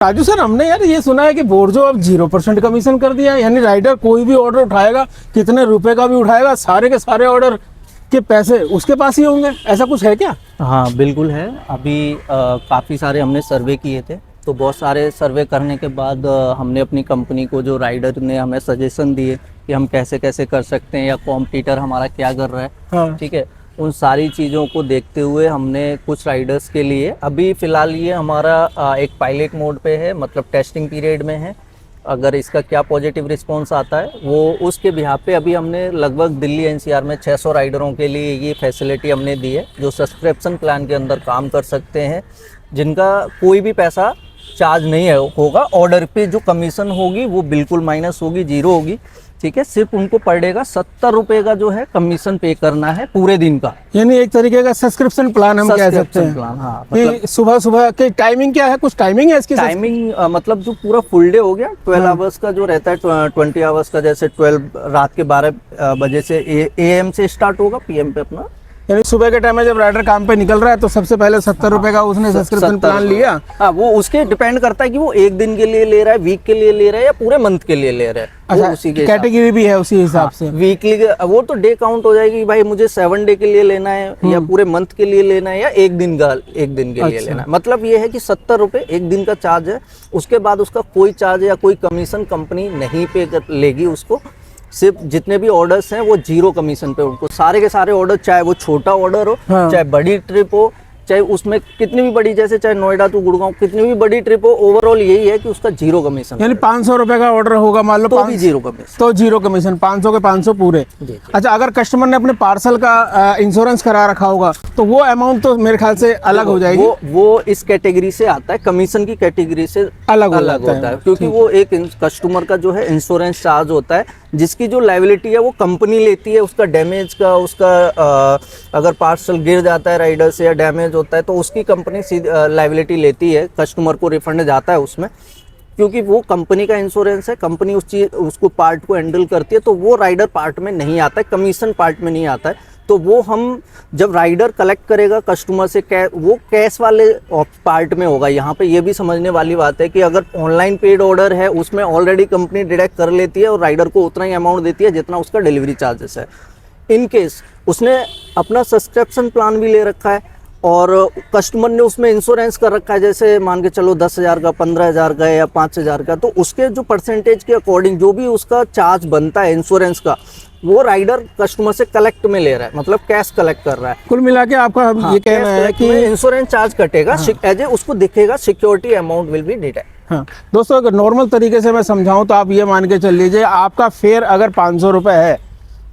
Raju sir, हमने यार ये सुना है कि बोर्जो अब 0% कमीशन कर दिया है, यानी राइडर कोई भी ऑर्डर उठाएगा, कितने रुपए का भी उठाएगा, सारे के सारे ऑर्डर के पैसे उसके पास ही होंगे, ऐसा कुछ है क्या? हाँ बिल्कुल है। अभी काफ़ी सारे हमने सर्वे किए थे, तो बहुत सारे सर्वे करने के बाद हमने अपनी कंपनी को, जो राइडर ने हमें सजेशन दिए कि हम कैसे कैसे कर सकते हैं या कॉम्पिटिटर हमारा क्या कर रहा है, हाँ। ठीक है, उन सारी चीज़ों को देखते हुए हमने कुछ राइडर्स के लिए, अभी फ़िलहाल ये हमारा एक पायलट मोड पे है, मतलब टेस्टिंग पीरियड में है। अगर इसका क्या पॉजिटिव रिस्पांस आता है वो उसके बिहाफ पे अभी हमने लगभग दिल्ली एनसीआर में 600 राइडरों के लिए ये फैसिलिटी हमने दी है, जो सब्सक्रिप्शन प्लान के अंदर काम कर सकते हैं, जिनका कोई भी पैसा चार्ज नहीं है होगा। ऑर्डर पे जो कमीशन होगी वो बिल्कुल माइनस होगी, जीरो होगी, ठीक है। सिर्फ उनको पर डे का 70 रुपये का जो है कमीशन पे करना है पूरे दिन का, यानी एक तरीके का सब्सक्रिप्शन प्लान हम कह सकते हैं। प्लान, हाँ। मतलब सुबह सुबह की टाइमिंग क्या है, कुछ टाइमिंग है इसकी? टाइमिंग मतलब जो पूरा फुल डे हो गया, 12 आवर्स का जो रहता है, 20 आवर्स का, जैसे 12 रात के 12 बजे से AM से स्टार्ट होगा, PM पे अपना, यानी सुबह के टाइम में जब राइडर काम पे निकल रहा है तो सबसे पहले 70 रुपए का उसने सब्सक्रिप्शन प्लान लिया। हाँ, वो उसके डिपेंड करता है कि वो एक दिन के लिए ले रहा है, वीक के लिए ले रहा है या पूरे मंथ के लिए ले रहा है। अच्छा, उसी के कैटेगरी भी है उसी हिसाब से। वीकली वो तो डे काउंट हो जाएगी, भाई मुझे 7 डे के लिए लेना है या पूरे मंथ के लिए लेना है या एक दिन के लिए लेना है। मतलब ये है कि 70 रुपये एक दिन का चार्ज है, उसके बाद उसका कोई चार्ज या कोई कमीशन कंपनी नहीं पे लेगी उसको। सिर्फ जितने भी ऑर्डर्स हैं वो 0 कमीशन पे, उनको सारे के सारे ऑर्डर, चाहे वो छोटा ऑर्डर हो, हाँ। चाहे बड़ी ट्रिप हो, चाहे उसमें कितनी भी बड़ी, जैसे चाहे नोएडा टू गुड़गांव कितनी भी बड़ी ट्रिप हो, ओवरऑल यही है कि उसका 0 कमीशन। यानी 500 रुपए का ऑर्डर होगा मान लो, तो भी 0 कमीशन, तो 0 कमीशन, 500 के 500 पूरे। अच्छा, अगर कस्टमर ने अपने पार्सल का इंश्योरेंस करा रखा होगा तो वो अमाउंट तो मेरे ख्याल से अलग हो जाएगी। वो इस कैटेगरी से आता है, कमीशन की कैटेगरी से अलग होता है, क्योंकि वो एक कस्टमर का जो है इंश्योरेंस चार्ज होता है, जिसकी जो लायबिलिटी है वो कंपनी लेती है, उसका डैमेज का, उसका अगर पार्सल गिर जाता है राइडर से या डैमेज होता है तो उसकी कंपनी लायबिलिटी लेती है, कस्टमर को रिफंड जाता है उसमें, क्योंकि वो कंपनी का इंश्योरेंस है, कंपनी उसको पार्ट को हैंडल करती है, तो वो राइडर पार्ट में नहीं आता है, कमीशन पार्ट में नहीं आता है। तो वो हम जब राइडर कलेक्ट करेगा कस्टमर से, वो कैश वाले पार्ट में होगा। यहाँ पे ये भी समझने वाली बात है कि अगर ऑनलाइन पेड ऑर्डर है उसमें ऑलरेडी कंपनी डिडक्ट कर लेती है और राइडर को उतना ही अमाउंट देती है जितना उसका डिलीवरी चार्जेस है। इन केस उसने अपना सब्सक्रिप्शन प्लान भी ले रखा है और कस्टमर ने उसमें इंश्योरेंस कर रखा है, जैसे मान के चलो 10,000 का, 15,000 का या 5,000 का, तो उसके जो परसेंटेज के अकॉर्डिंग जो भी उसका चार्ज बनता है इंश्योरेंस का, वो राइडर कस्टमर से कलेक्ट में ले रहा है, मतलब कैश कलेक्ट कर रहा है। कुल मिला के आपका ये कहना है कि इंश्योरेंस चार्ज कटेगा, एज ए उसको दिखेगा security amount will be deduct. हाँ दोस्तों, अगर नॉर्मल तरीके से मैं समझाऊं तो आप ये मान के चल लीजिए, आपका फेयर अगर 500 रुपये है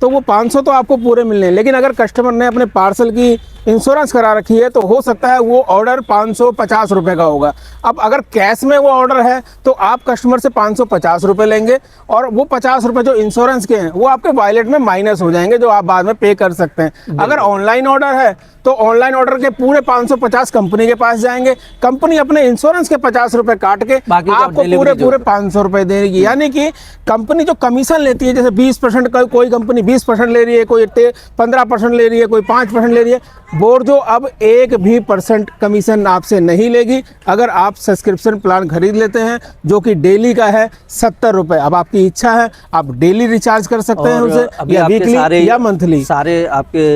तो वो 500 तो आपको पूरे मिलने हैं, लेकिन अगर कस्टमर ने अपने पार्सल की इंश्योरेंस करा रखी है तो हो सकता है वो ऑर्डर 550 रुपये का होगा। अब अगर कैश में वो ऑर्डर है तो आप कस्टमर से 550 रुपये लेंगे और वो 50 रुपये जो इंश्योरेंस के हैं वो आपके वॉलेट में माइनस हो जाएंगे, जो आप बाद में पे कर सकते हैं। अगर ऑनलाइन ऑर्डर है तो ऑनलाइन ऑर्डर के पूरे 550 कंपनी के पास जाएंगे, कंपनी अपने इंश्योरेंस के 50 रुपये काट के आपको पूरे 500 रुपये देगी। यानी कि कंपनी जो कमीशन लेती है, जैसे 20% कोई कंपनी 20% ले रही है, कोई 15% ले रही है, कोई 5% ले रही है, बोर्जो अब 1 भी % कमीशन आपसे नहीं लेगी अगर आप सब्सक्रिप्शन प्लान खरीद लेते हैं, जो कि डेली का है 70 रुपये। अब आपकी इच्छा है, आप डेली रिचार्ज कर सकते हैं उसे, या वीकली या मंथली। सारे आपके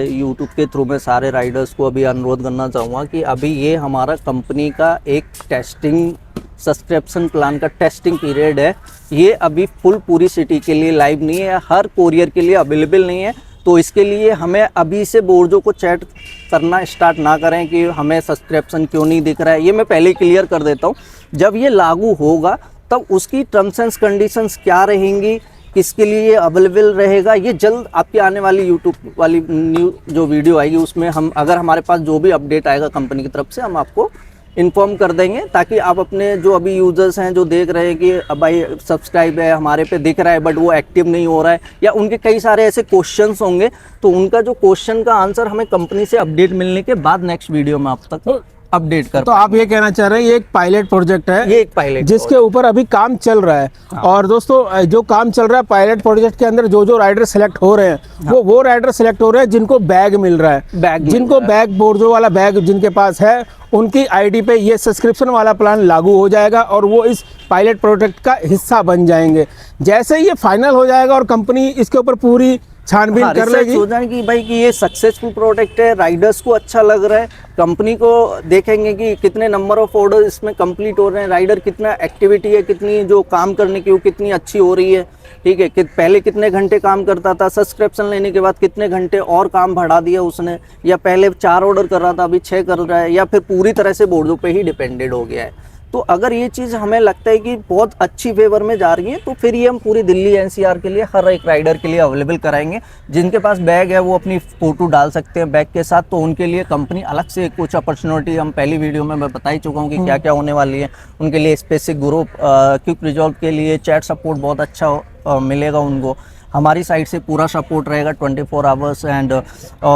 यूट्यूब के थ्रू में सारे राइडर्स को अभी अनुरोध करना चाहूँगा कि अभी ये हमारा कंपनी का एक टेस्टिंग सब्सक्रिप्शन प्लान का टेस्टिंग पीरियड है, ये अभी फुल पूरी सिटी के लिए लाइव नहीं है, हर कोरियर के लिए अवेलेबल नहीं है। तो इसके लिए हमें अभी से बोर्जो को चैट करना स्टार्ट ना करें कि हमें सब्सक्रिप्शन क्यों नहीं दिख रहा है, ये मैं पहले क्लियर कर देता हूँ। जब ये लागू होगा तब उसकी टर्म्स एंड कंडीशंस क्या रहेंगी, किसके लिए अवेलेबल रहेगा, ये जल्द आपकी आने वाली यूट्यूब वाली न्यू जो वीडियो आएगी उसमें हम, अगर हमारे पास जो भी अपडेट आएगा कंपनी की तरफ से, हम आपको इन्फॉर्म कर देंगे, ताकि आप अपने जो अभी यूजर्स हैं जो देख रहे हैं कि अब भाई सब्सक्राइब है हमारे पे दिख रहा है बट वो एक्टिव नहीं हो रहा है, या उनके कई सारे ऐसे क्वेश्चंस होंगे, तो उनका जो क्वेश्चन का आंसर हमें कंपनी से अपडेट मिलने के बाद नेक्स्ट वीडियो में आप तक अपडेट कर तो आप ये कहना चाह रहे हैं ये एक पायलट प्रोजेक्ट है, ये एक पायलट जिसके ऊपर अभी काम चल रहा है। हाँ। और दोस्तों जो काम चल रहा है पायलट प्रोजेक्ट के अंदर, जो राइडर सिलेक्ट हो रहे हैं, हाँ। वो राइडर सिलेक्ट हो रहे हैं जिनको बैग मिल रहा है, जिनको बैग बोर्जो वाला बैग जिनके पास है, उनकी आईडी पे ये सब्सक्रिप्शन वाला प्लान लागू हो जाएगा और वो इस पायलट प्रोजेक्ट का हिस्सा बन जाएंगे। जैसे ही ये फाइनल हो जाएगा और कंपनी इसके ऊपर पूरी छानबीन कर लेगी, हो जाएगी भाई कि ये सक्सेसफुल प्रोडक्ट है, राइडर्स को अच्छा लग रहा है, कंपनी को देखेंगे कि कितने नंबर ऑफ ऑर्डर इसमें कंप्लीट हो रहे हैं, राइडर कितना एक्टिविटी है, कितनी जो काम करने की वो कितनी अच्छी हो रही है, ठीक है, कि पहले कितने घंटे काम करता था, सब्सक्रिप्शन लेने के बाद कितने घंटे और काम बढ़ा दिया उसने, या पहले 4 ऑर्डर कर रहा था अभी 6 कर रहा है, या फिर पूरी तरह से बोर्डों पे ही डिपेंडेड हो गया है। तो अगर ये चीज़ हमें लगता है कि बहुत अच्छी फेवर में जा रही है, तो फिर ये हम पूरी दिल्ली एनसीआर के लिए हर एक राइडर के लिए अवेलेबल कराएंगे। जिनके पास बैग है वो अपनी फ़ोटो डाल सकते हैं बैग के साथ, तो उनके लिए कंपनी अलग से कुछ अपॉर्चुनिटी, हम पहली वीडियो में मैं बता ही चुका हूँ कि क्या क्या होने वाली है। उनके लिए स्पेसिफिक ग्रुप, क्विक रिजॉल्व के लिए चैट सपोर्ट बहुत अच्छा मिलेगा उनको। हमारी साइड से पूरा सपोर्ट रहेगा 24 आवर्स। एंड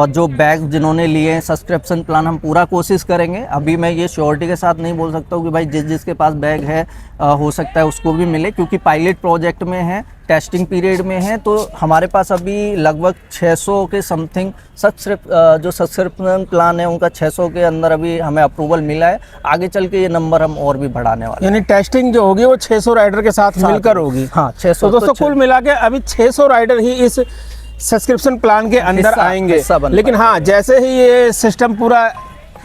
जो बैग जिन्होंने लिए हैं सब्सक्रिप्शन प्लान, हम पूरा कोशिश करेंगे। अभी मैं ये श्योरिटी के साथ नहीं बोल सकता हूँ कि भाई जिसके पास बैग है हो सकता है उसको भी मिले, क्योंकि पायलट प्रोजेक्ट में है, टेस्टिंग पीरियड में है। तो हमारे पास अभी लगभग 600 के समथिंग जो सब्सक्रिप्शन प्लान है उनका 600 के अंदर अभी हमें अप्रूवल मिला है। आगे चल के ये नंबर हम और भी बढ़ाने वाले हैं। यानी टेस्टिंग जो होगी वो 600 राइडर के साथ मिलकर होगी। हाँ 600। तो दोस्तों कुल मिला के अभी 600 राइडर ही इस सब्सक्रिप्शन प्लान के अंदर आएंगे। लेकिन हाँ, जैसे ही ये सिस्टम पूरा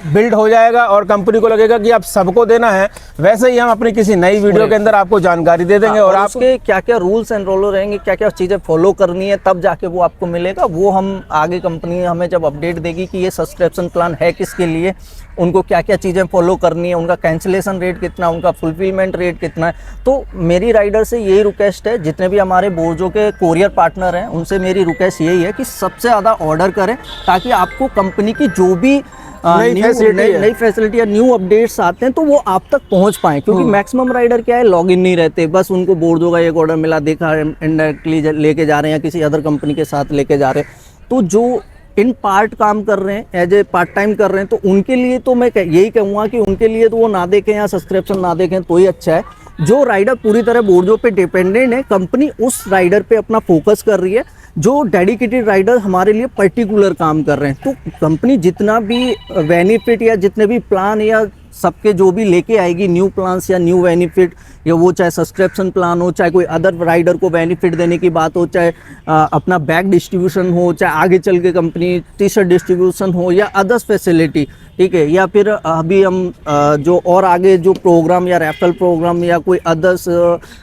बिल्ड हो जाएगा और कंपनी को लगेगा कि अब सबको देना है, वैसे ही हम अपनी किसी नई वीडियो के अंदर आपको जानकारी दे देंगे। और आपके क्या क्या रूल्स एंड रोलो रहेंगे, क्या क्या चीज़ें फॉलो करनी है, तब जाके वो आपको मिलेगा। वो हम आगे कंपनी हमें जब अपडेट देगी कि ये सब्सक्रिप्शन प्लान है किसके लिए, उनको क्या क्या चीज़ें फॉलो करनी है, उनका कैंसिलेशन रेट कितना, उनका फुलफिलमेंट रेट कितना है। तो मेरी राइडर से यही रिक्वेस्ट है, जितने भी हमारे बोर्जो के कोरियर पार्टनर हैं उनसे मेरी रिक्वेस्ट यही है कि सबसे ज़्यादा ऑर्डर करें, ताकि आपको कंपनी की जो भी नई फैसिलिटी या न्यू अपडेट्स आते हैं तो वो आप तक पहुंच पाए। क्योंकि मैक्सिमम राइडर क्या है, लॉगिन नहीं रहते, बस उनको बोर्डो का एक ऑर्डर मिला, देखा, इनडायरेक्टली लेके जा रहे हैं या किसी अदर कंपनी के साथ लेके जा रहे हैं। तो जो इन पार्ट काम कर रहे हैं, एज ए पार्ट टाइम कर रहे हैं, तो उनके लिए तो मैं यही कहूँगा कि उनके लिए तो वो ना देखें या सब्सक्रिप्शन ना देखें तो ही अच्छा है। जो राइडर पूरी तरह बोर्डो पे डिपेंडेंट है, कंपनी उस राइडर पे अपना फोकस कर रही है। जो डेडिकेटेड राइडर हमारे लिए पर्टिकुलर काम कर रहे हैं, तो कंपनी जितना भी बेनिफिट या जितने भी प्लान या सबके जो भी लेके आएगी न्यू प्लान्स या न्यू बेनिफिट, या वो चाहे सब्सक्रिप्शन प्लान हो, चाहे कोई अदर राइडर को बेनिफिट देने की बात हो, चाहे अपना बैग डिस्ट्रीब्यूशन हो, चाहे आगे चल के कंपनी टी शर्ट डिस्ट्रीब्यूशन हो या अदर्स फैसिलिटी, ठीक है, या फिर अभी हम जो और आगे जो प्रोग्राम या रेफरल प्रोग्राम या कोई अदर्स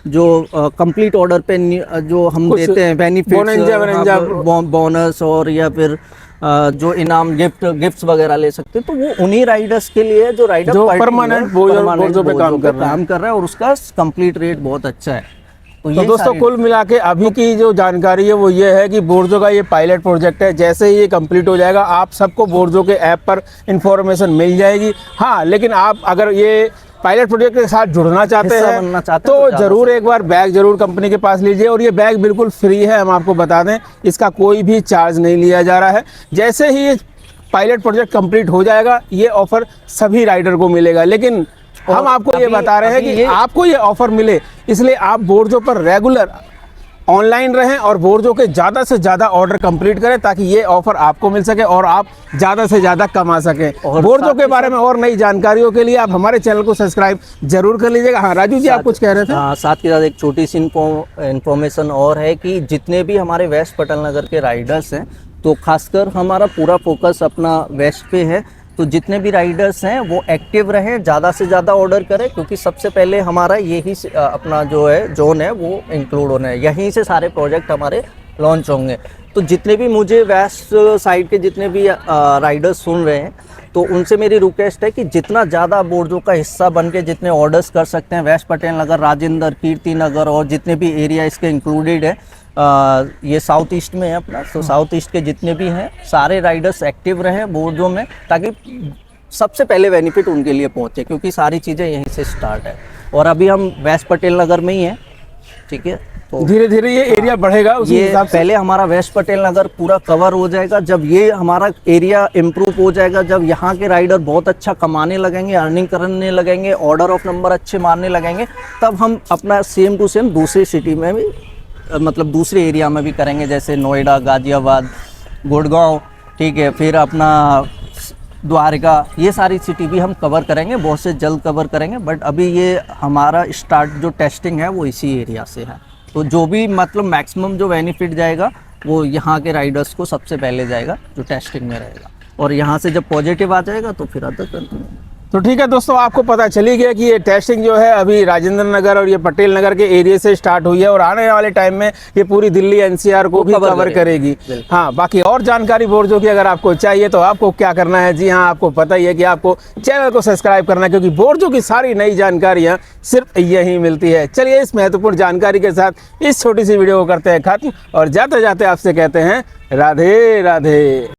जो कंप्लीट ऑर्डर पे जो हम देते हैं बेनिफिट, बोनस और या फिर जो इनाम गिफ्ट्स वगैरह ले सकते हैं, तो वो उन्हीं राइडर्स के लिए जो राइडर परमानेंट बोर्डो पे काम कर रहा है और उसका कंप्लीट रेट बहुत अच्छा है। तो दोस्तों कुल मिला के अभी की जो जानकारी है वो ये है कि बोर्जो का ये पायलट प्रोजेक्ट है। जैसे ही ये कंप्लीट हो जाएगा आप सबको बोर्जो के ऐप पर इंफॉर्मेशन मिल जाएगी। हाँ, लेकिन आप अगर ये पायलट प्रोजेक्ट के साथ जुड़ना चाहते हैं तो जरूर एक बार बैग जरूर कंपनी के पास लीजिए। और ये बैग बिल्कुल फ्री है, हम आपको बता दें, इसका कोई भी चार्ज नहीं लिया जा रहा है। जैसे ही पायलट प्रोजेक्ट कंप्लीट हो जाएगा ये ऑफर सभी राइडर को मिलेगा। लेकिन हम आपको ये बता रहे हैं कि आपको ये ऑफर मिले, इसलिए आप बोर्जो पर रेगुलर ऑनलाइन रहें और बोर्जो के ज़्यादा से ज़्यादा ऑर्डर कंप्लीट करें, ताकि ये ऑफर आपको मिल सके और आप ज़्यादा से ज़्यादा कमा सकें। बोर्जो के बारे में और नई जानकारियों के लिए आप हमारे चैनल को सब्सक्राइब जरूर कर लीजिएगा। हाँ राजू जी, आप कुछ कह रहे थे? हाँ, साथ के साथ एक छोटी सी इन्फॉर्मेशन और है कि जितने भी हमारे वेस्ट पटेल नगर के राइडर्स हैं, तो खासकर हमारा पूरा फोकस अपना वेस्ट पे है। तो जितने भी राइडर्स हैं वो एक्टिव रहें, ज़्यादा से ज़्यादा ऑर्डर करें, क्योंकि सबसे पहले हमारा यही अपना जो है जोन है वो इंक्लूड होना है, यहीं से सारे प्रोजेक्ट हमारे लॉन्च होंगे। तो जितने भी मुझे वेस्ट साइड के जितने भी राइडर्स सुन रहे हैं, तो उनसे मेरी रिक्वेस्ट है कि जितना ज़्यादा बोर्डो का हिस्सा बन के जितने ऑर्डर्स कर सकते हैं, वेस्ट पटेल नगर, राजेंद्र, कीर्ति नगर और जितने भी एरिया इसके इंक्लूडेड है, ये साउथ ईस्ट में है अपना, तो साउथ ईस्ट के जितने भी हैं सारे राइडर्स एक्टिव रहें बोर्डो में, ताकि सबसे पहले बेनिफिट उनके लिए पहुंचे, क्योंकि सारी चीज़ें यहीं से स्टार्ट है। और अभी हम वेस्ट पटेल नगर में ही हैं, ठीक है, तो धीरे धीरे ये एरिया बढ़ेगा उसी ये हिसाब से। पहले हमारा वेस्ट पटेल नगर पूरा कवर हो जाएगा, जब ये हमारा एरिया इम्प्रूव हो जाएगा, जब यहाँ के राइडर बहुत अच्छा कमाने लगेंगे, अर्निंग करने लगेंगे, ऑर्डर ऑफ नंबर अच्छे मारने लगेंगे, तब हम अपना सेम टू सेम दूसरी सिटी में भी मतलब दूसरे एरिया में भी करेंगे, जैसे नोएडा, गाजियाबाद, गुड़गांव, ठीक है, फिर अपना द्वारका, ये सारी सिटी भी हम कवर करेंगे, बहुत से जल्द कवर करेंगे। बट अभी ये हमारा स्टार्ट जो टेस्टिंग है वो इसी एरिया से है, तो जो भी मतलब मैक्सिमम जो बेनिफिट जाएगा वो यहाँ के राइडर्स को सबसे पहले जाएगा जो टेस्टिंग में रहेगा, और यहाँ से जब पॉजिटिव आ जाएगा तो फिर अदर कंटिन्यू। तो ठीक है दोस्तों, आपको पता चली गया कि ये टेस्टिंग जो है अभी राजेंद्र नगर और ये पटेल नगर के एरिया से स्टार्ट हुई है, और आने वाले टाइम में ये पूरी दिल्ली एनसीआर को भी कवर करेगी। हाँ, बाकी और जानकारी बोर्जो की अगर आपको चाहिए तो आपको क्या करना है, जी हाँ, आपको पता ही है कि आपको चैनल को सब्सक्राइब करना है, क्योंकि बोर्जो की सारी नई जानकारियाँ सिर्फ यहीं मिलती है। चलिए, इस महत्वपूर्ण जानकारी के साथ इस छोटी सी वीडियो को करते हैं खत्म, और जाते जाते आपसे कहते हैं राधे राधे।